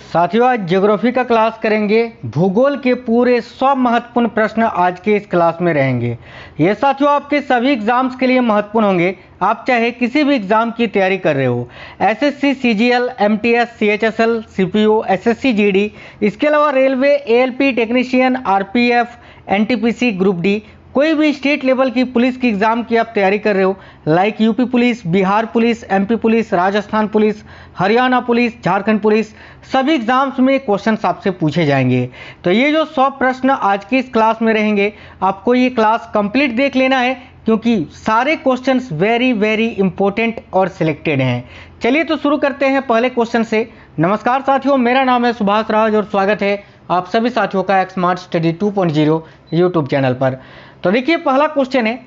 साथियों, आज ज्योग्राफी का क्लास करेंगे। भूगोल के पूरे 100 महत्वपूर्ण प्रश्न आज के इस क्लास में रहेंगे। ये साथियों आपके सभी एग्जाम्स के लिए महत्वपूर्ण होंगे। आप चाहे किसी भी एग्जाम की तैयारी कर रहे हो, SSC, CGL, MTS, CHSL, CPO, SSC GD, इसके अलावा railway, ALP technician, RPF, NTPC, group D, कोई भी स्टेट लेवल की पुलिस की एग्जाम की आप तैयारी कर रहे हो, like UP police, Bihar police, MP police, Rajasthan police, Haryana police, Jharkhand police, सभी एग्जाम्स में क्वेश्चंस आपसे पूछे जाएंगे। तो ये जो 100 प्रश्न आज की इस क्लास में रहेंगे, आपको ये क्लास कंप्लीट देख लेना है, क्योंकि सारे क्वेश्चंस वेरी वेरी इंपॉर्टेंट और सिलेक्टेड हैं। चलिए तो शुरू करते हैं पहले क्वेश्चन से। नमस्कार साथियों, मेरा नाम है सुभाष राज और स्वागत है आप सभी साथियों का स्मार्ट स्टडी 2.0 यूट्यूब चैनल पर। तो देखिए, पहला क्वेश्चन है,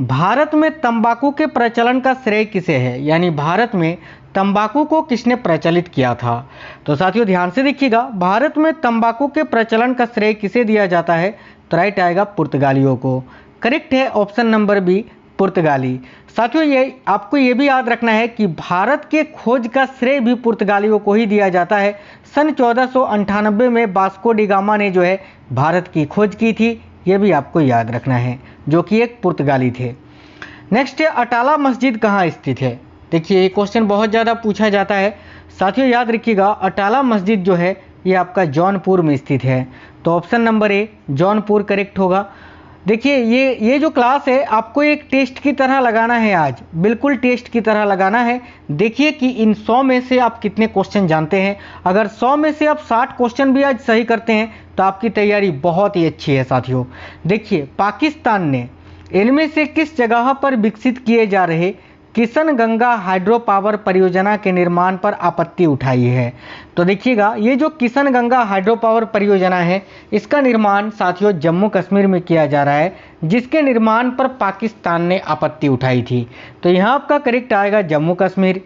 भारत में तंबाकू के प्रचलन का श्रेय किसे है? यानी भारत में तंबाकू को किसने प्रचलित किया था? तो साथियों ध्यान से देखिएगा, भारत में तंबाकू के प्रचलन का श्रेय किसे दिया जाता है? तो राइट आएगा पुर्तगालियों को। करेक्ट है ऑप्शन नंबर बी, पुर्तगाली। साथियों ये आपको ये भी याद रखना है कि भारत के खोज का श्रेय भी पुर्तगालियों को ही दिया जाता है। सन 1498 में वास्को डी गामा ने जो है भारत की खोज की थी, ये भी आपको याद रखना है, जो कि एक पुर्तगाली थे। नेक्स्ट है, अटाला मस्जिद कहाँ स्थित है? देखिए ये क्वेश्चन बहुत ज़्यादा पूछा जाता है। साथियों याद रखिएगा, अटाला मस्जिद जो है ये आपका जौनपुर में स्थित है। तो option number A, Jaunpur correct होगा। देखिए ये जो क्लास है आपको एक टेस्ट की तरह लगाना है, आज बिल्कुल टेस्ट की तरह लगाना है। देखिए कि इन 100 में से आप कितने क्वेश्चन जानते हैं। अगर 100 में से आप 60 क्वेश्चन भी आज सही करते हैं तो आपकी तैयारी बहुत ही अच्छी है साथियों। देखिए, पाकिस्तान ने इनमें से किस जगह पर विकसित किए जा रहे किशन-गंगा हाइड्रो पावर परियोजना के निर्माण पर आपत्ति उठाई है? तो देखिएगा, ये जो किशन-गंगा हाइड्रो पावर परियोजना है, इसका निर्माण साथियों जम्मू कश्मीर में किया जा रहा है, जिसके निर्माण पर पाकिस्तान ने आपत्ति उठाई थी। तो यहाँ आपका करेक्ट आएगा जम्मू कश्मीर।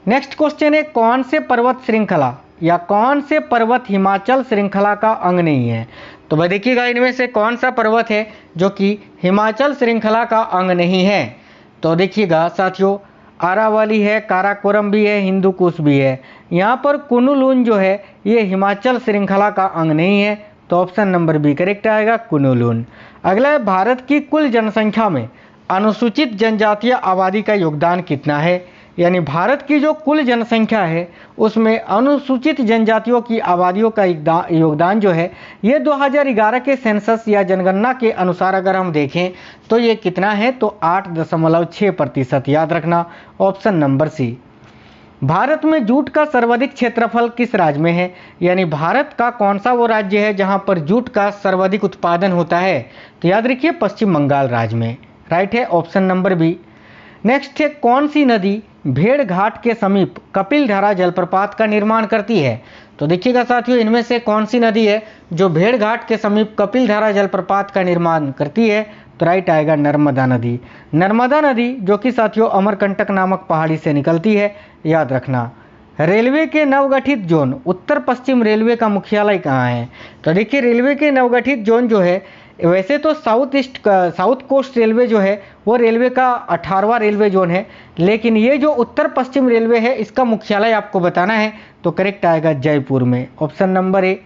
नेक्स्ट क्वेश्चन है, कौन से पर्वत श्रृंखला या कौन से पर्वत हिमाचल श्रृंखला का अंग नहीं है? तो भाई देखिएगा, इनमें से कौन सा पर्वत है जो कि हिमाचल श्रृंखला का अंग नहीं है? तो देखिएगा साथियों, आरावली है, काराकोरम भी है, हिंदू कुश भी है। यहाँ पर कुनलुन जो है ये हिमाचल श्रृंखला का अंग नहीं है। तो ऑप्शन नंबर बी करेक्ट आएगा, कुनलुन। अगला है, भारत की कुल जनसंख्या में अनुसूचित जनजातीय आबादी का योगदान कितना है? यानी भारत की जो कुल जनसंख्या है उसमें अनुसूचित जनजातियों की आबादियों का योगदान जो है ये 2011 के सेंसस या जनगणना के अनुसार अगर हम देखें तो ये कितना है? तो 8.6%। याद रखना ऑप्शन नंबर सी। भारत में जूट का सर्वाधिक क्षेत्रफल किस राज्य में है? यानी भारत का कौन सा वो राज्य है जहां पर जूट का सर्वाधिक उत्पादन होता है? तो याद रखिए पश्चिम बंगाल राज्य में। राइट है ऑप्शन नंबर बी। नेक्स्ट है, कौन सी नदी भेड़ घाट के समीप कपिलधारा जलप्रपात का निर्माण करती है? तो देखिएगा साथियों, इनमें से कौन सी नदी है जो भेड़ घाट के समीप कपिलधारा जलप्रपात का निर्माण करती है? तो राइट आएगा नर्मदा नदी। नर्मदा नदी जो कि साथियों अमरकंटक नामक पहाड़ी से निकलती है, याद रखना। रेलवे के नवगठित जोन, उत्तर पश्चिम रेलवे का मुख्यालय कहाँ है? तो देखिए, रेलवे के नवगठित जोन जो है, वैसे तो साउथ कोस्ट रेलवे जो है वो रेलवे का 18वां रेलवे जोन है, लेकिन ये जो उत्तर पश्चिम रेलवे है इसका मुख्यालय आपको बताना है। तो करेक्ट आएगा जयपुर में, ऑप्शन नंबर ए।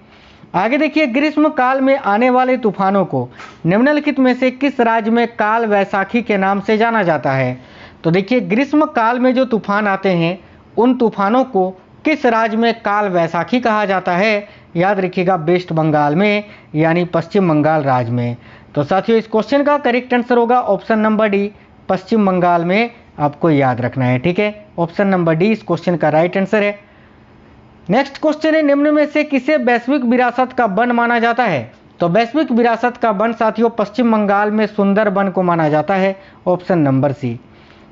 आगे देखिए, ग्रीष्म काल में आने वाले तूफानों को निम्नलिखित में से किस राज्य में काल वैसाखी के नाम से जाना जाता है? तो देखिए, ग्रीष्म काल में जो तूफान आते हैं उन तूफानों को किस राज्य में काल वैसाखी कहा जाता है? याद रखिएगा वेस्ट बंगाल में, यानी पश्चिम बंगाल राज्य में। तो साथियों इस क्वेश्चन का करेक्ट आंसर होगा ऑप्शन नंबर डी, पश्चिम बंगाल में आपको याद रखना है। ठीक है, ऑप्शन नंबर डी इस क्वेश्चन का राइट आंसर है। नेक्स्ट क्वेश्चन है, निम्न में से किसे वैश्विक विरासत का वन माना जाता है? तो वैश्विक विरासत का वन साथियों पश्चिम बंगाल में सुंदरबन को माना जाता है, ऑप्शन नंबर सी।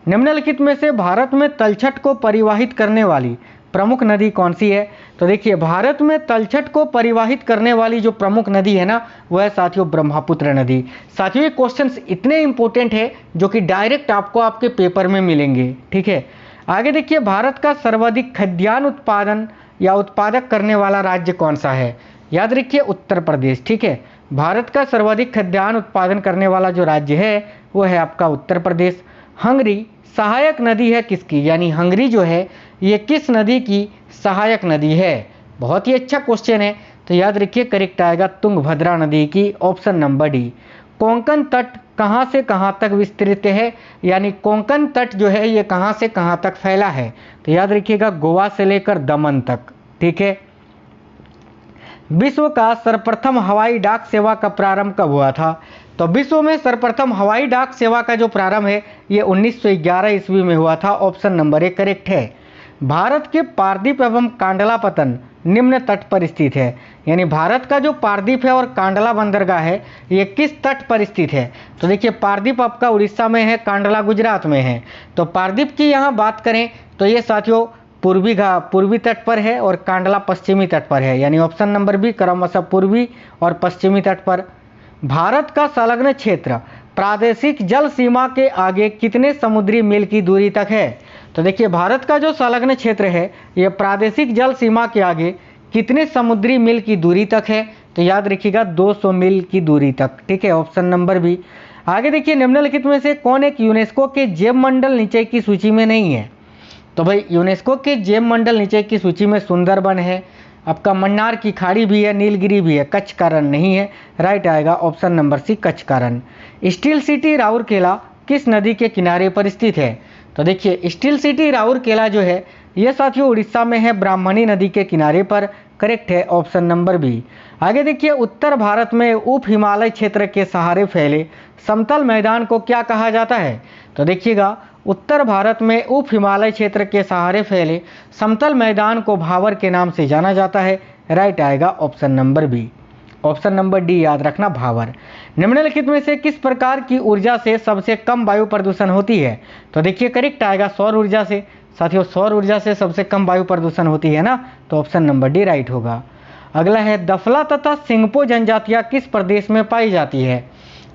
निम्नलिखित में से भारत में तलछट को परिवाहित करने वाली प्रमुख नदी कौन सी है? तो देखिए, भारत में तलछट को परिवाहित करने वाली जो प्रमुख नदी है ना, वह है साथियों ब्रह्मपुत्र नदी। साथियों ये क्वेश्चंस इतने इंपॉर्टेंट है जो कि डायरेक्ट आपको आपके पेपर में मिलेंगे। ठीक है, आगे देखिए, भारत का सर्वाधिक खाद्यान्न उत्पादन या उत्पादक करने वाला राज्य कौन सा है? याद रखिए उत्तर प्रदेश। ठीक है, भारत का सर्वाधिक खाद्यान्न उत्पादन करने वाला जो राज्य है वो है आपका उत्तर प्रदेश। हंगरी सहायक नदी है किसकी? यानी हंगरी जो है ये किस नदी की सहायक नदी है? बहुत ही अच्छा क्वेश्चन है। तो याद रखिए करेक्ट आएगा तुंगभद्रा नदी की, ऑप्शन नंबर डी। कोंकण तट कहाँ से कहाँ तक विस्तृत है, यानी कोंकण तट जो है ये कहाँ से कहाँ तक फैला है, तो याद रखिएगा गोवा से लेकर दमन तक। ठीक है। विश्व का सर्वप्रथम हवाई डाक सेवा का प्रारंभ कब हुआ था, तो विश्व में सर्वप्रथम हवाई डाक सेवा का जो प्रारंभ है ये 1911 ईस्वी में हुआ था, ऑप्शन नंबर ए करेक्ट है। भारत के पारदीप एवं कांडलापतन निम्न तट पर स्थित है, यानी भारत का जो पारदीप है और कांडला बंदरगाह है ये किस तट पर स्थित है, तो देखिए पारदीप आपका उड़ीसा में है, कांडला गुजरात में है। तो पारदीप की यहाँ बात करें तो ये साथियों पूर्वी तट पर है और कांडला पश्चिमी तट पर है, यानी ऑप्शन नंबर बी क्रमशः पूर्वी और पश्चिमी तट पर। भारत का संलग्न क्षेत्र प्रादेशिक जल सीमा के आगे कितने समुद्री मील की दूरी तक है, तो देखिए भारत का जो संलग्न क्षेत्र है यह प्रादेशिक जल सीमा के आगे कितने समुद्री मील की दूरी तक है, तो याद रखिएगा 200 मील की दूरी तक। ठीक है, ऑप्शन नंबर बी। आगे देखिए निम्नलिखित में से कौन एक यूनेस्को के जैव मंडल नीचे की सूची में नहीं है, तो भाई यूनेस्को के जैव मंडल नीचे की सूची में सुंदरबन है, आपका मन्नार की खाड़ी भी है, नीलगिरी भी है, कच्छ का रण नहीं है। राइट आएगा ऑप्शन नंबर सी कच्छ का रण। स्टील सिटी राउरकेला किस नदी के किनारे पर स्थित है, तो देखिए स्टील सिटी राउरकेला जो है यह साथियों उड़ीसा में है, ब्राह्मणी नदी के किनारे पर। करेक्ट है ऑप्शन नंबर बी। आगे देखिए उत्तर भारत में उप हिमालय क्षेत्र के सहारे फैले समतल मैदान को क्या कहा जाता है, तो देखिएगा उत्तर भारत में उप हिमालय क्षेत्र के सहारे फैले समतल मैदान को भावर के नाम से जाना जाता है। राइट आएगा option number B, option number D याद रखना भावर। निम्नलिखित में से किस प्रकार की ऊर्जा से सबसे कम वायु प्रदूषण होती है, तो देखिए करेक्ट आएगा सौर ऊर्जा से। साथियों सौर ऊर्जा से सबसे कम वायु प्रदूषण होती है ना, तो ऑप्शन नंबर डी राइट होगा। अगला है दफला तथा सिंगपो जनजातियां किस प्रदेश में पाई जाती है,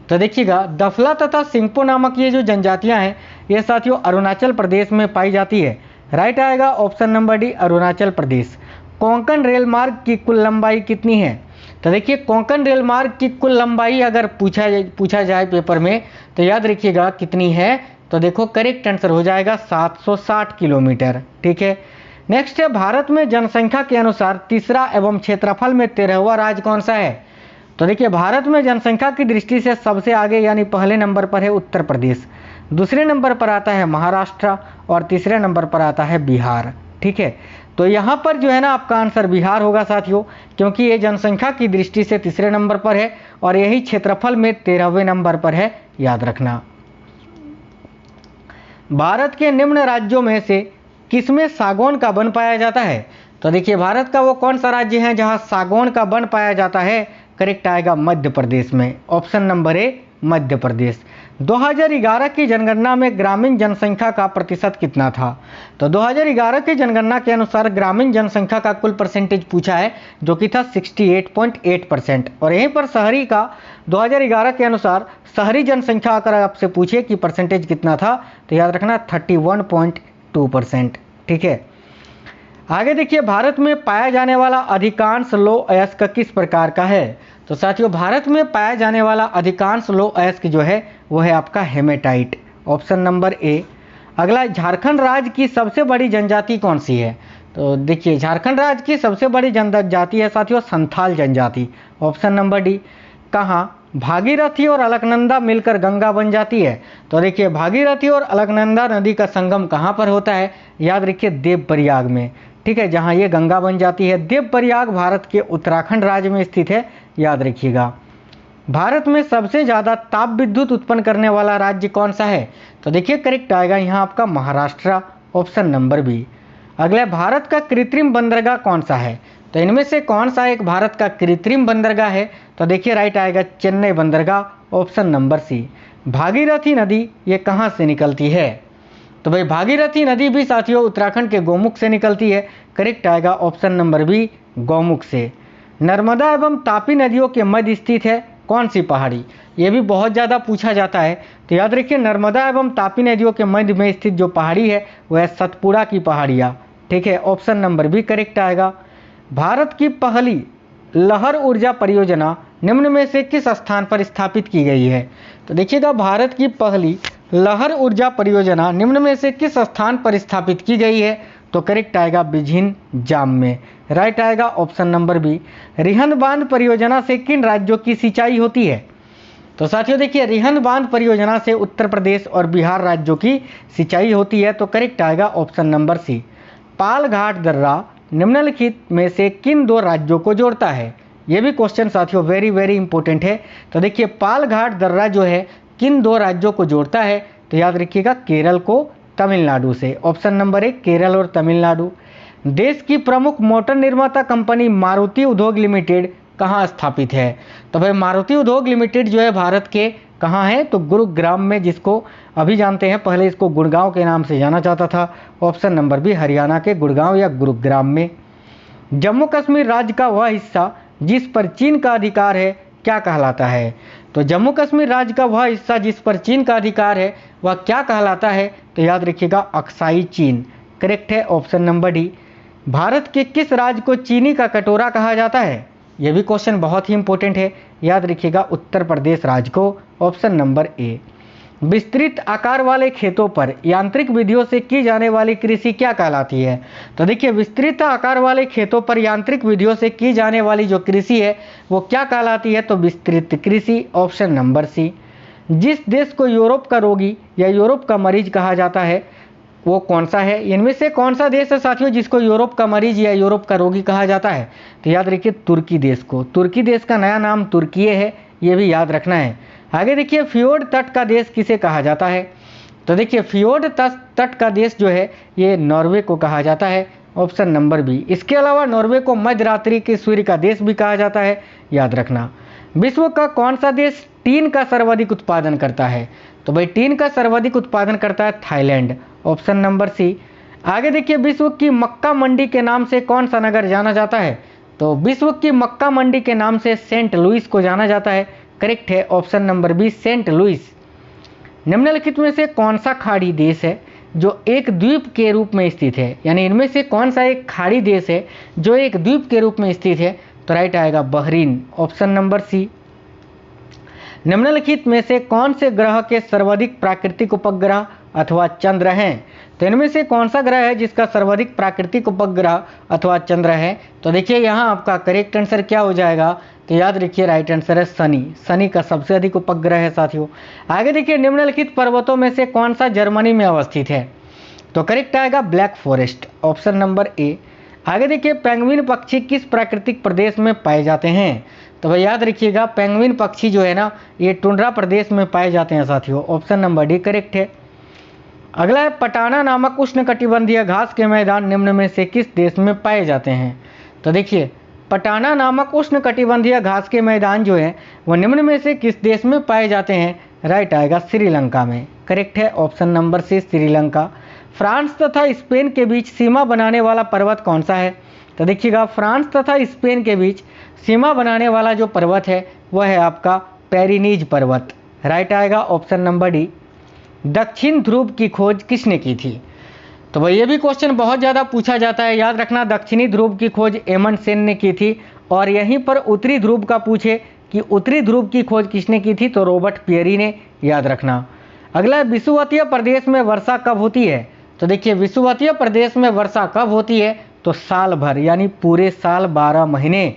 तो देखिएगा दफला तथा सिंगपो नामक ये जो जनजातियां हैं ये साथियों अरुणाचल प्रदेश में पाई जाती है। राइट आएगा option number D Arunachal Pradesh. Konkan rail मार्ग की कुल लंबाई कितनी है, तो देखिए कोंकण रेल मार्ग की कुल लंबाई अगर पूछा जाए पेपर में तो याद रखिएगा कितनी है, तो देखो करेक्ट आंसर हो जाएगा 760 किलोमीटर। ठीक है। नेक्स्ट है भारत में जनसंख्या के अनुसार तीसरा एवं क्षेत्रफल में 13वां राज्य कौन सा है, तो देखिए भारत में जनसंख्या की दृष्टि से सबसे आगे यानी पहले नंबर पर है उत्तर प्रदेश, दूसरे नंबर पर आता है महाराष्ट्र और तीसरे नंबर पर आता है बिहार। ठीक है, तो यहाँ पर जो है ना आपका आंसर बिहार होगा साथियों, क्योंकि ये जनसंख्या की दृष्टि से तीसरे नंबर पर है और यही क्षेत्रफल में 13वें नंबर पर है, याद रखना। भारत के निम्न राज्यों में से किसमें सागौन का वन पाया जाता है, तो देखिए भारत का वो कौन सा राज्य है जहां सागौन का वन पाया जाता है, करेक्ट आएगा मध्य प्रदेश में, option number A Madhya Pradesh. 2011 की जनगणना में ग्रामीण जनसंख्या का प्रतिशत कितना था, तो 2011 की जनगणना के अनुसार ग्रामीण जनसंख्या का कुल परसेंटेज पूछा है जो कि था 68.8%। और यहीं पर शहरी का 2011 के अनुसार शहरी जनसंख्या अगर आपसे पूछे कि परसेंटेज कितना था तो याद रखना 31.2%। ठीक है। आगे देखिए भारत में पाया जाने वाला अधिकांश लौह अयस्क किस प्रकार का है, तो साथियों भारत में पाया जाने वाला अधिकांश लौह अयस्क जो है वो है आपका हेमेटाइट, ऑप्शन नंबर ए। अगला झारखंड राज्य की सबसे बड़ी जनजाति कौन सी है, तो देखिए झारखंड राज्य की सबसे बड़ी जनजाति है साथियों संथाल जनजाति, ऑप्शन नंबर डी। कहाँ भागीरथी और अलकनंदा मिलकर गंगा बन जाती है, तो देखिए भागीरथी और अलकनंदा नदी का संगम कहाँ पर होता है, याद रखिए देवप्रयाग में। ठीक है, जहाँ ये गंगा बन जाती है। देवप्रयाग भारत के उत्तराखंड राज्य में स्थित है, याद रखिएगा। भारत में सबसे ज़्यादा ताप विद्युत उत्पन्न करने वाला राज्य कौन सा है, तो देखिए करेक्ट आएगा यहाँ आपका महाराष्ट्र, ऑप्शन नंबर बी। अगला भारत का कृत्रिम बंदरगाह कौन सा है, तो इनमें से कौन सा एक भारत का कृत्रिम बंदरगाह है, तो देखिए राइट आएगा चेन्नई बंदरगाह, ऑप्शन नंबर सी। भागीरथी नदी ये कहाँ से निकलती है, तो भाई भागीरथी नदी भी साथियों उत्तराखंड के गौमुख से निकलती है, करेक्ट आएगा ऑप्शन नंबर बी गौमुख से। नर्मदा एवं तापी नदियों के मध्य स्थित है कौन सी पहाड़ी, ये भी बहुत ज़्यादा पूछा जाता है, तो याद रखिए नर्मदा एवं तापी नदियों के मध्य में स्थित जो पहाड़ी है वह है सतपुड़ा की पहाड़ियाँ। ठीक है, ऑप्शन नंबर बी करेक्ट आएगा। भारत की पहली लहर ऊर्जा परियोजना निम्न में से किस स्थान पर स्थापित की गई है, तो देखिएगा भारत की पहली लहर ऊर्जा परियोजना निम्न में से किस स्थान पर स्थापित की गई है, तो करेक्ट आएगा बिझिन जाम में। राइट आएगा ऑप्शन नंबर बी। रिहंद बांध परियोजना से किन राज्यों की सिंचाई होती है? तो साथियों देखिए, रिहंद बांध परियोजना से उत्तर प्रदेश और बिहार राज्यों की सिंचाई होती है, तो करेक्ट आएगा ऑप्शन नंबर सी। पाल घाट दर्रा निम्नलिखित में से किन दो राज्यों को जोड़ता है? ये भी क्वेश्चन साथियों वेरी वेरी इंपॉर्टेंट है। तो देखिए, पाल घाट दर्रा जो है किन दो राज्यों को जोड़ता है? तो याद रखिएगा केरल को तमिलनाडु से। ऑप्शन नंबर 1 केरल और तमिलनाडु। देश की प्रमुख मोटर निर्माता कंपनी मारुति उद्योग लिमिटेड कहाँ स्थापित है? तो भाई मारुति उद्योग लिमिटेड जो है भारत के कहाँ है? तो गुरुग्राम में, जिसको अभी जानते हैं, पहले इसको गुड़गांव के नाम से जाना जाता था। ऑप्शन नंबर बी हरियाणा के गुड़गांव या गुरुग्राम में। जम्मू कश्मीर राज्य का वह हिस्सा जिस पर चीन का अधिकार है क्या कहलाता है? तो जम्मू कश्मीर राज्य का वह हिस्सा जिस पर चीन का अधिकार है वह क्या कहलाता है? तो याद रखिएगा अक्साई चीन। करेक्ट है ऑप्शन नंबर डी। भारत के किस राज्य को चीनी का कटोरा कहा जाता है? यह भी क्वेश्चन बहुत ही इंपॉर्टेंट है। याद रखिएगा उत्तर प्रदेश राज्य को। Option number A. विस्तृत आकार वाले खेतों पर यांत्रिक विधियों से की जाने वाली कृषि क्या कहलाती है? तो देखिए, विस्तृत आकार वाले खेतों पर यांत्रिक विधियों से की जाने वाली जो कृषि है वो क्या कहलाती है? तो विस्तृत कृषि। Option number C. जिस देश को यूरोप का रोगी या यूरोप का मरीज कहा जाता है वो कौन सा है? इनमें से कौन सा देश है साथियों जिसको यूरोप का मरीज या यूरोप का रोगी कहा जाता है? तो याद रखिए तुर्की देश को। तुर्की देश का नया नाम तुर्की है, ये भी याद रखना है। आगे देखिए, फियोर्ड तट का देश किसे कहा जाता है? तो देखिए, फियोर्ड तट का देश जो है ये नॉर्वे को कहा जाता है। Option number B. इसके अलावा नॉर्वे को मध्यरात्रि के सूर्य का देश भी कहा जाता है, याद रखना। विश्व का कौन सा देश टीन का सर्वाधिक उत्पादन करता है? तो भाई टीन का सर्वाधिक उत्पादन करता है थाईलैंड। ऑप्शन नंबर सी। आगे देखिए, विश्व की मक्का मंडी के नाम से कौन सा नगर जाना जाता है? तो विश्व की मक्का मंडी के नाम से सेंट लुइस को जाना जाता है। करेक्ट है option number B Saint Louis. निम्नलिखित में से कौन सा खाड़ी देश है जो एक द्वीप के रूप में स्थित है? यानी इनमें से कौन सा एक खाड़ी देश है जो एक द्वीप के रूप में स्थित है? तो राइट आएगा बहरीन। ऑप्शन नंबर सी। निम्नलिखित में से कौन से ग्रह के सर्वाधिक प्राकृतिक उपग्रह अथवा चंद्र हैं? तो इनमें से कौन सा ग्रह है जिसका सर्वाधिक प्राकृतिक उपग्रह अथवा चंद्र है? तो देखिए, यहाँ आपका करेक्ट आंसर क्या हो जाएगा? तो याद रखिए राइट आंसर है शनि। शनि का सबसे अधिक उपग्रह है साथियों। आगे देखिए, निम्नलिखित पर्वतों में से कौन सा जर्मनी में अवस्थित है? तो करेक्ट आएगा black forest. Option number A. आगे देखिए, पेंगुइन पक्षी किस प्राकृतिक प्रदेश में पाए जाते हैं? तो भाई याद रखिएगा, पेंगुइन पक्षी जो है ना ये टुंड्रा प्रदेश में पाए जाते हैं साथियों। ऑप्शन नंबर डी करेक्ट है। अगला है, पटाना नामक उष्णकटिबंधीय घास के मैदान निम्न में से किस देश में पाए जाते हैं? तो देखिए, पटाना नामक उष्णकटिबंधीय घास के मैदान जो है वो निम्न में से किस देश में पाए जाते हैं? राइट आएगा श्रीलंका में। करेक्ट है option number C Sri Lanka. France तथा स्पेन के बीच सीमा बनाने वाला पर्वत कौन सा है? तो देखिएगा, फ्रांस तथा स्पेन के बीच सीमा बनाने वाला जो पर्वत है वह है आपका पेरिनीज पर्वत। राइट आएगा ऑप्शन नंबर डी। दक्षिण ध्रुव की खोज किसने की थी? तो भाई ये भी क्वेश्चन बहुत ज़्यादा पूछा जाता है। याद रखना, दक्षिणी ध्रुव की खोज एमंडसेन ने की थी। और यहीं पर उत्तरी ध्रुव का पूछे कि उत्तरी ध्रुव की खोज किसने की थी? तो रॉबर्ट पियरी ने। याद रखना। अगला है, विषुवतीय प्रदेश में वर्षा कब होती है? तो देखिए, विषुवतीय प्रदेश में वर्षा कब होती है? तो साल भर, यानी पूरे साल 12 महीने।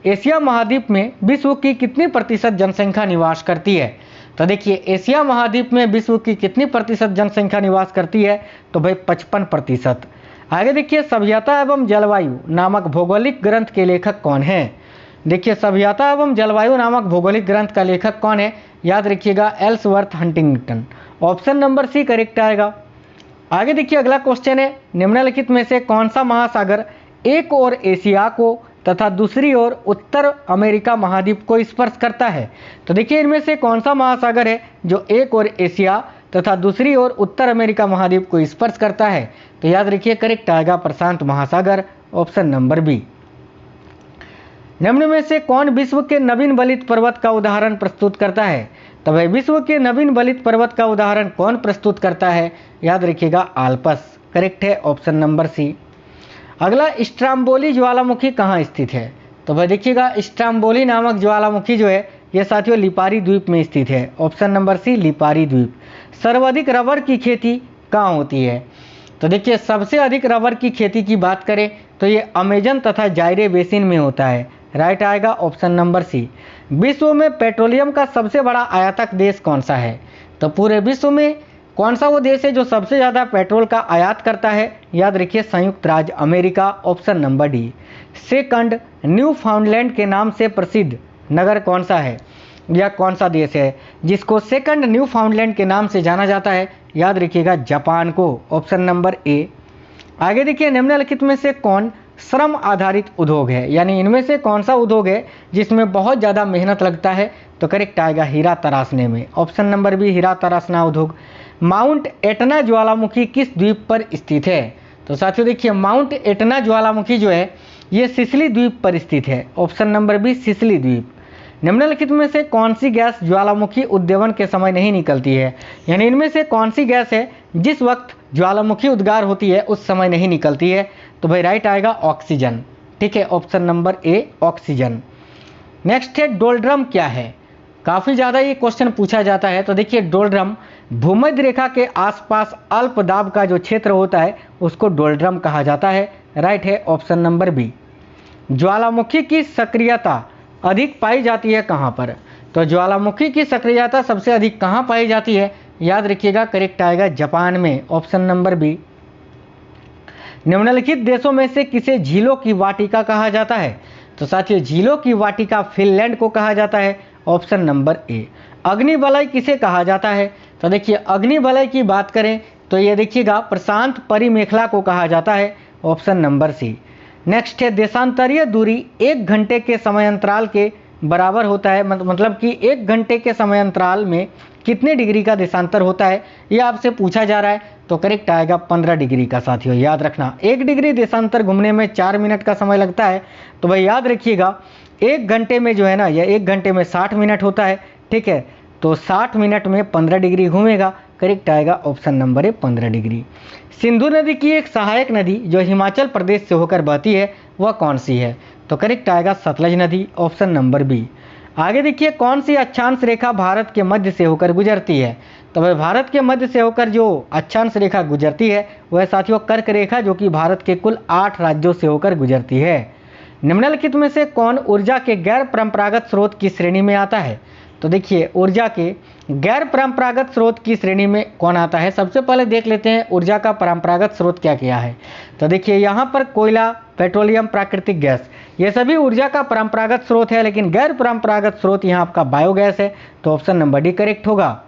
एशिया महाद्वीप में विश्व की कितनी प्रतिशत जनसंख्या निवास करती है? तो देखिए, एशिया महाद्वीप में विश्व की कितनी प्रतिशत जनसंख्या निवास करती है? तो भाई 55%। आगे देखिए, सभ्यता एवं जलवायु नामक भौगोलिक ग्रंथ के लेखक कौन है? देखिए, सभ्यता एवं जलवायु नामक भौगोलिक ग्रंथ का लेखक कौन है? याद रखिएगा Ellsworth Huntington. Option number C correct आएगा। आगे देखिए, अगला क्वेश्चन है, निम्नलिखित में से कौन सा महासागर एक ओर एशिया को तथा दूसरी ओर उत्तर अमेरिका महाद्वीप को स्पर्श करता है? तो देखिए, इनमें से कौन सा महासागर है जो एक ओर एशिया तथा दूसरी ओर उत्तर अमेरिका महाद्वीप को स्पर्श करता है? तो याद रखिए करेक्ट आएगा प्रशांत महासागर। Option number B. निम्न में से कौन विश्व के नवीन बलित पर्वत का उदाहरण प्रस्तुत करता है? तो भाई विश्व के नवीन बलित पर्वत का उदाहरण कौन प्रस्तुत करता है? याद रखिएगा आल्पस। करेक्ट है ऑप्शन नंबर सी। अगला, स्ट्राम्बोली ज्वालामुखी कहाँ स्थित है? तो भाई देखिएगा, स्ट्राम्बोली नामक ज्वालामुखी जो है ये साथियों लिपारी द्वीप में स्थित है। ऑप्शन नंबर सी लिपारी द्वीप। सर्वाधिक रबर की खेती कहाँ होती है? तो देखिए सबसे अधिक रबर की खेती की बात करें तो ये अमेजन तथा जायरे बेसिन में होता है। राइट आएगा ऑप्शन नंबर सी। विश्व में पेट्रोलियम का सबसे बड़ा आयातक देश कौन सा है? तो पूरे विश्व में कौन सा वो देश है जो सबसे ज़्यादा पेट्रोल का आयात करता है? याद रखिए संयुक्त राज्य America, option number D. Second, new फाउंडलैंड के नाम से प्रसिद्ध नगर कौन सा है या कौन सा देश है जिसको सेकंड न्यू फाउंडलैंड के नाम से जाना जाता है? याद रखिएगा जापान को, ऑप्शन नंबर ए। आगे देखिए निम्नलिखित में से कौन श्रम आधारित उद्योग है, यानी इनमें से कौन सा उद्योग है जिसमें बहुत ज़्यादा मेहनत लगता है? तो करेक्ट आएगा हीरा तराशने में, ऑप्शन नंबर बी हीरा तराशना उद्योग। माउंट एटना ज्वालामुखी किस द्वीप पर स्थित है? तो साथियों देखिए माउंट एटना ज्वालामुखी जो है ये सिसिली द्वीप पर स्थित है, ऑप्शन नंबर बी सिसिली द्वीप। निम्नलिखित में से कौन सी गैस ज्वालामुखी उद्दीपन के समय नहीं निकलती है, यानी इनमें से कौन सी गैस है जिस वक्त ज्वालामुखी उद्गार होती है उस समय नहीं निकलती है? तो भाई राइट आएगा ऑक्सीजन। ठीक है, option number A oxygen. Next है डोलड्रम क्या है? काफ़ी ज़्यादा ये क्वेश्चन पूछा जाता है। तो देखिए डोलड्रम भूमध्य रेखा के आसपास अल्प दाब का जो क्षेत्र होता है उसको डोलड्रम कहा जाता है। राइट है ऑप्शन नंबर बी। ज्वालामुखी की सक्रियता अधिक पाई जाती है कहाँ पर? तो ज्वालामुखी की सक्रियता सबसे अधिक कहाँ पाई जाती है? याद रखिएगा करेक्ट आएगा जापान में, ऑप्शन नंबर बी। निम्नलिखित देशों में से किसे झीलों की वाटिका कहा जाता है? तो साथियों झीलों की वाटिका फिनलैंड को कहा जाता है, ऑप्शन नंबर ए। अग्निवलय किसे कहा जाता है? तो देखिए अग्निवलय की बात करें तो ये देखिएगा प्रशांत परिमेखला को कहा जाता है, ऑप्शन नंबर सी। नेक्स्ट है देशांतरीय दूरी 1 घंटे के समय अंतराल के बराबर होता है, मतलब कि 1 घंटे के समय अंतराल में कितने डिग्री का देशांतर होता है ये आपसे पूछा जा रहा है। तो करेक्ट आएगा 15 डिग्री का। साथियों याद रखना 1 डिग्री देशांतर घूमने में 4 मिनट का समय लगता है। तो भाई याद रखिएगा 1 घंटे में जो है ना, यह 1 घंटे में 60 मिनट होता है। ठीक है, तो 60 मिनट में 15 डिग्री घूमेगा। करेक्ट आएगा option number A 15 degree. Sindhu नदी की एक सहायक नदी जो हिमाचल प्रदेश से होकर बहती है वह कौन सी है? तो करेक्ट आएगा सतलज नदी, ऑप्शन नंबर बी। आगे देखिए कौन सी अक्षांश रेखा भारत के मध्य से होकर गुजरती है? तो भाई भारत के मध्य से होकर जो अक्षांश रेखा गुजरती है वह साथियों कर्क रेखा, जो कि भारत के कुल 8 राज्यों से होकर गुजरती है। निम्नलिखित में से कौन ऊर्जा के गैर परंपरागत स्रोत की श्रेणी में आता है? तो देखिए ऊर्जा के गैर परंपरागत स्रोत की श्रेणी में कौन आता है? सबसे पहले देख लेते हैं ऊर्जा का परंपरागत स्रोत क्या क्या है। तो देखिए यहाँ पर कोयला, पेट्रोलियम, प्राकृतिक गैस ये सभी ऊर्जा का परंपरागत स्रोत है, लेकिन गैर परंपरागत स्रोत यहाँ आपका बायोगैस है। तो ऑप्शन नंबर डी करेक्ट होगा।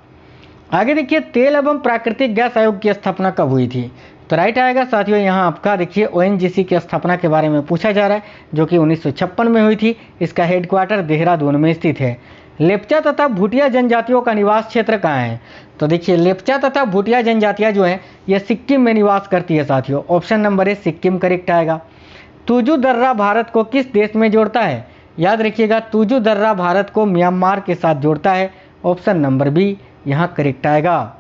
आगे देखिए तेल एवं प्राकृतिक गैस आयोग की स्थापना कब हुई थी? तो राइट आएगा साथियों यहाँ आपका देखिए ONGC की स्थापना के बारे में पूछा जा रहा है, जो कि 1956 में हुई थी। इसका हेडक्वार्टर देहरादून में स्थित है। लेप्चा तथा भूटिया जनजातियों का निवास क्षेत्र कहाँ है? तो देखिए लेप्चा तथा भूटिया जनजातियाँ जो हैं ये सिक्किम में निवास करती है साथियों, option number A Sikkim correct आएगा। तुजू दर्रा भारत को किस देश में जोड़ता है? याद रखिएगा तुजू दर्रा भारत को म्यांमार के साथ जोड़ता है, ऑप्शन नंबर बी यहाँ करेक्ट आएगा।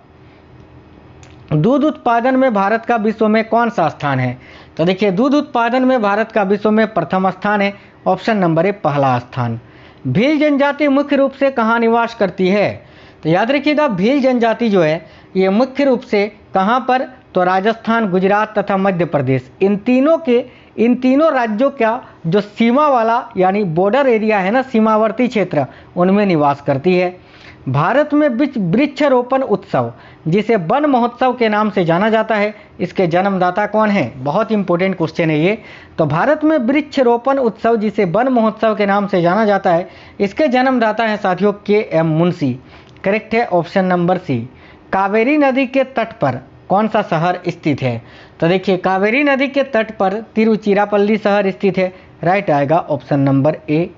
दूध उत्पादन में भारत का विश्व में कौन सा स्थान है? तो देखिए दूध उत्पादन में भारत का विश्व में प्रथम स्थान है, ऑप्शन नंबर ए पहला स्थान। भील जनजाति मुख्य रूप से कहाँ निवास करती है? तो याद रखिएगा भील जनजाति जो है ये मुख्य रूप से कहाँ पर? तो राजस्थान, गुजरात तथा मध्य प्रदेश, इन तीनों राज्यों का जो सीमा वाला यानी बॉर्डर एरिया है ना, सीमावर्ती क्षेत्र, उनमें निवास करती है। भारत में वृक्षारोपण उत्सव जिसे वन महोत्सव के नाम से जाना जाता है, इसके जन्मदाता कौन है? बहुत इंपॉर्टेंट क्वेश्चन है ये। तो भारत में वृक्षारोपण उत्सव जिसे वन महोत्सव के नाम से जाना जाता है, इसके जन्मदाता हैं साथियों KM मुंशी। करेक्ट है ऑप्शन नंबर सी। कावेरी नदी के तट पर कौन सा शहर स्थित है? तो देखिए कावेरी नदी के तट पर तिरुचिरापल्ली शहर स्थित है। राइट आएगा ऑप्शन नंबर ए।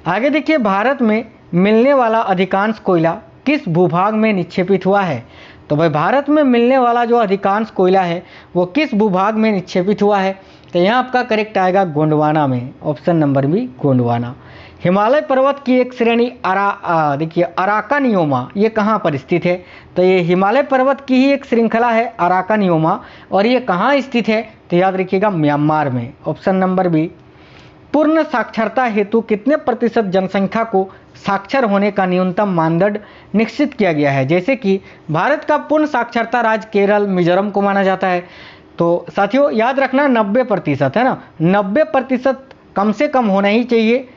आगे देखिए भारत में मिलने वाला अधिकांश कोयला किस भूभाग में निक्षेपित हुआ है? तो भाई भारत में मिलने वाला जो अधिकांश कोयला है वो किस भूभाग में निक्षेपित हुआ है? तो यहाँ आपका करेक्ट आएगा गोंडवाना में, option number B Gondwana. Himalaya पर्वत की एक श्रेणी देखिए अराकानियोमा, ये कहाँ पर स्थित है? तो ये हिमालय पर्वत की ही एक श्रृंखला है अराकानियोमा, और ये कहाँ स्थित है? तो याद रखिएगा म्यांमार में, ऑप्शन नंबर बी। पूर्ण साक्षरता हेतु कितने प्रतिशत जनसंख्या को साक्षर होने का न्यूनतम मानदंड निश्चित किया गया है? जैसे कि भारत का पूर्ण साक्षरता राज्य केरल, मिजोरम को माना जाता है। तो साथियों याद रखना 90% है ना, 90% कम से कम होना ही चाहिए।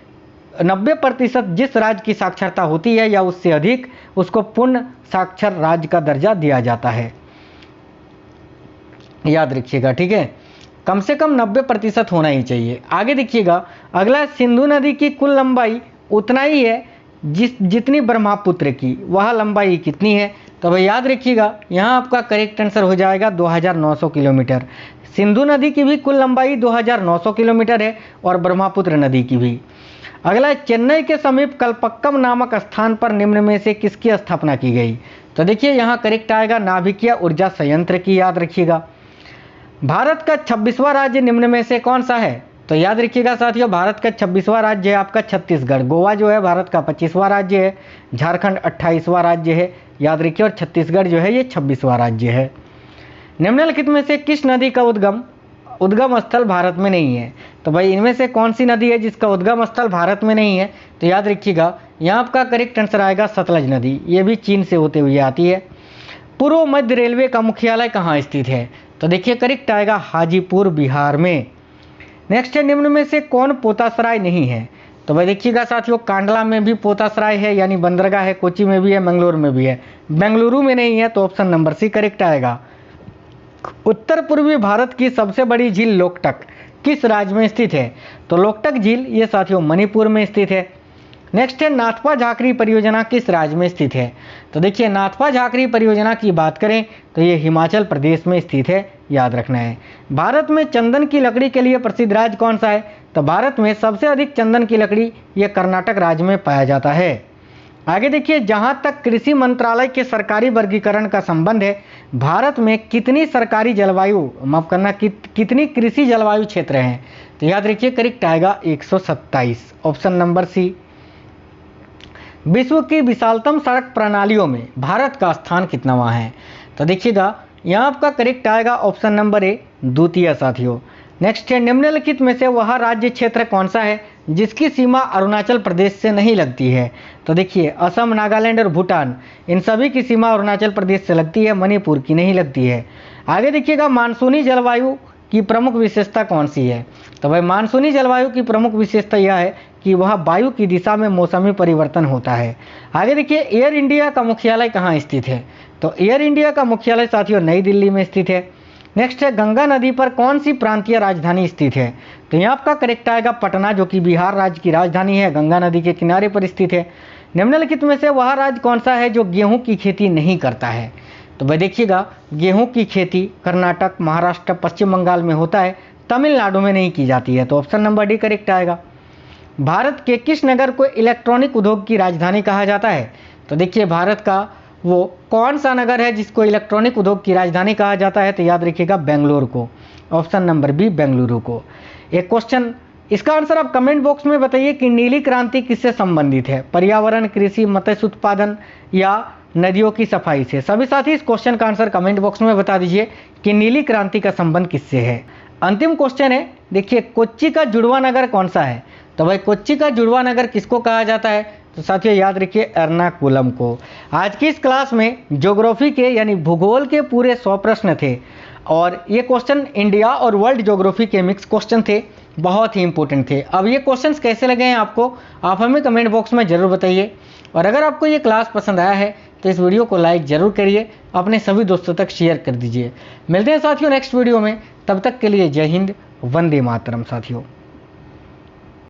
90% जिस राज्य की साक्षरता होती है या उससे अधिक, उसको पूर्ण साक्षर राज्य का दर्जा दिया जाता है, याद रखिएगा, ठीक है। कम से कम 90% होना ही चाहिए। आगे देखिएगा, अगला सिंधु नदी की कुल लंबाई उतना ही है जितनी ब्रह्मपुत्र की, वह लंबाई कितनी है? तो भाई याद रखिएगा, यहाँ आपका करेक्ट आंसर हो जाएगा 2900 किलोमीटर। सिंधु नदी की भी कुल लंबाई 2900 किलोमीटर है और ब्रह्मपुत्र नदी की भी। अगला, चेन्नई के समीप कल्पक्कम नामक स्थान पर निम्न में से किसकी स्थापना की गई? तो देखिए यहाँ करेक्ट आएगा नाभिकीय ऊर्जा संयंत्र की, याद रखिएगा। भारत का 26वां राज्य निम्न में से कौन सा है? तो याद रखिएगा साथियों, भारत का 26वां राज्य है आपका छत्तीसगढ़। गोवा जो है भारत का 25वां राज्य है, झारखंड 28वां राज्य है, याद रखिए, और छत्तीसगढ़ जो है ये 26वां राज्य है। निम्नलिखित में से किस नदी का उद्गम स्थल भारत में नहीं है? तो भाई इनमें से कौन सी नदी है जिसका उद्गम स्थल भारत में नहीं है? तो याद रखिएगा, यहाँ आपका करेक्ट आंसर आएगा सतलज नदी, ये भी चीन से होते हुए आती है। पूर्व मध्य रेलवे का मुख्यालय कहाँ स्थित है? तो देखिए करेक्ट आएगा हाजीपुर, बिहार में। नेक्स्ट है, निम्न में से कौन पोतासराय नहीं है? तो भाई देखिएगा साथियों, कांडला में भी पोतासराय है यानी बंदरगाह है, कोची में भी है, मंगलोर में भी है, बेंगलुरु में नहीं है, तो ऑप्शन नंबर सी करेक्ट आएगा। उत्तर पूर्वी भारत की सबसे बड़ी झील लोकटक किस राज्य में स्थित है? तो लोकटक झील ये साथियों मणिपुर में स्थित है। नेक्स्ट है, नाथपा झाकरी परियोजना किस राज्य में स्थित है? तो देखिए नाथपा झाकरी परियोजना की बात करें तो ये हिमाचल प्रदेश में स्थित है, याद रखना है। भारत में चंदन की लकड़ी के लिए प्रसिद्ध राज्य कौन सा है? तो भारत में सबसे अधिक चंदन की लकड़ी ये कर्नाटक राज्य में पाया जाता है। आगे देखिए, जहां तक कृषि मंत्रालय के सरकारी वर्गीकरण का संबंध है, भारत में कितनी सरकारी जलवायु, माफ करना, कितनी कृषि जलवायु क्षेत्र हैं? तो याद रखिए करेक्ट आएगा 127, ऑप्शन नंबर सी। विश्व की विशालतम सड़क प्रणालियों में भारत का स्थान कितनावां है? तो देखिएगा यहाँ आपका करेक्ट आएगा ऑप्शन नंबर ए, द्वितीय साथियों। नेक्स्ट है, निम्नलिखित में से वह राज्य क्षेत्र कौन सा है जिसकी सीमा अरुणाचल प्रदेश से नहीं लगती है? तो देखिए असम, नागालैंड और भूटान, इन सभी की सीमा अरुणाचल प्रदेश से लगती है, मणिपुर की नहीं लगती है। आगे देखिएगा, मानसूनी जलवायु की प्रमुख विशेषता कौन सी है? तो भाई मानसूनी जलवायु की प्रमुख विशेषता यह है कि वह वायु की दिशा में मौसमी परिवर्तन होता है। आगे देखिए, एयर इंडिया का मुख्यालय कहाँ स्थित है? तो एयर इंडिया का मुख्यालय साथियों नई दिल्ली में स्थित है। नेक्स्ट है, गंगा नदी पर कौन सी प्रांतीय राजधानी स्थित है? तो यहाँ आपका करेक्ट आएगा पटना, जो कि बिहार राज्य की राजधानी है, गंगा नदी के किनारे पर स्थित है। निम्नलिखित में से वह राज्य कौन सा है जो गेहूं की खेती नहीं करता है? तो भाई देखिएगा, गेहूं की खेती कर्नाटक, महाराष्ट्र, पश्चिम बंगाल में होता है, तमिलनाडु में नहीं की जाती है, तो ऑप्शन नंबर डी करेक्ट आएगा। भारत के किस नगर को इलेक्ट्रॉनिक उद्योग की राजधानी कहा जाता है? तो देखिए भारत का वो कौन सा नगर है जिसको इलेक्ट्रॉनिक उद्योग की राजधानी कहा जाता है? तो याद रखिएगा बेंगलोर को, ऑप्शन नंबर बी बेंगलुरु को। एक क्वेश्चन, इसका आंसर आप कमेंट बॉक्स में बताइए कि नीली क्रांति किससे संबंधित है? पर्यावरण, कृषि, मत्स्य उत्पादन या नदियों की सफाई से? सभी साथी इस क्वेश्चन का आंसर कमेंट बॉक्स में बता दीजिए कि नीली क्रांति का संबंध किससे है। अंतिम क्वेश्चन है, देखिए कोच्चि का जुड़वा नगर कौन सा है? तो भाई कोच्चि का जुड़वा नगर किसको कहा जाता है? तो साथियों याद रखिए एर्नाकुलम को। आज की इस क्लास में ज्योग्राफी के यानी भूगोल के पूरे 100 प्रश्न थे और ये क्वेश्चन इंडिया और वर्ल्ड ज्योग्राफी के मिक्स क्वेश्चन थे, बहुत ही इंपॉर्टेंट थे। अब ये क्वेश्चंस कैसे लगे हैं आपको, आप हमें कमेंट बॉक्स में ज़रूर बताइए। और अगर आपको ये क्लास पसंद आया है तो इस वीडियो को लाइक ज़रूर करिए, अपने सभी दोस्तों तक शेयर कर दीजिए। मिलते हैं साथियों नेक्स्ट वीडियो में, तब तक के लिए जय हिंद, वंदे मातरम साथियों।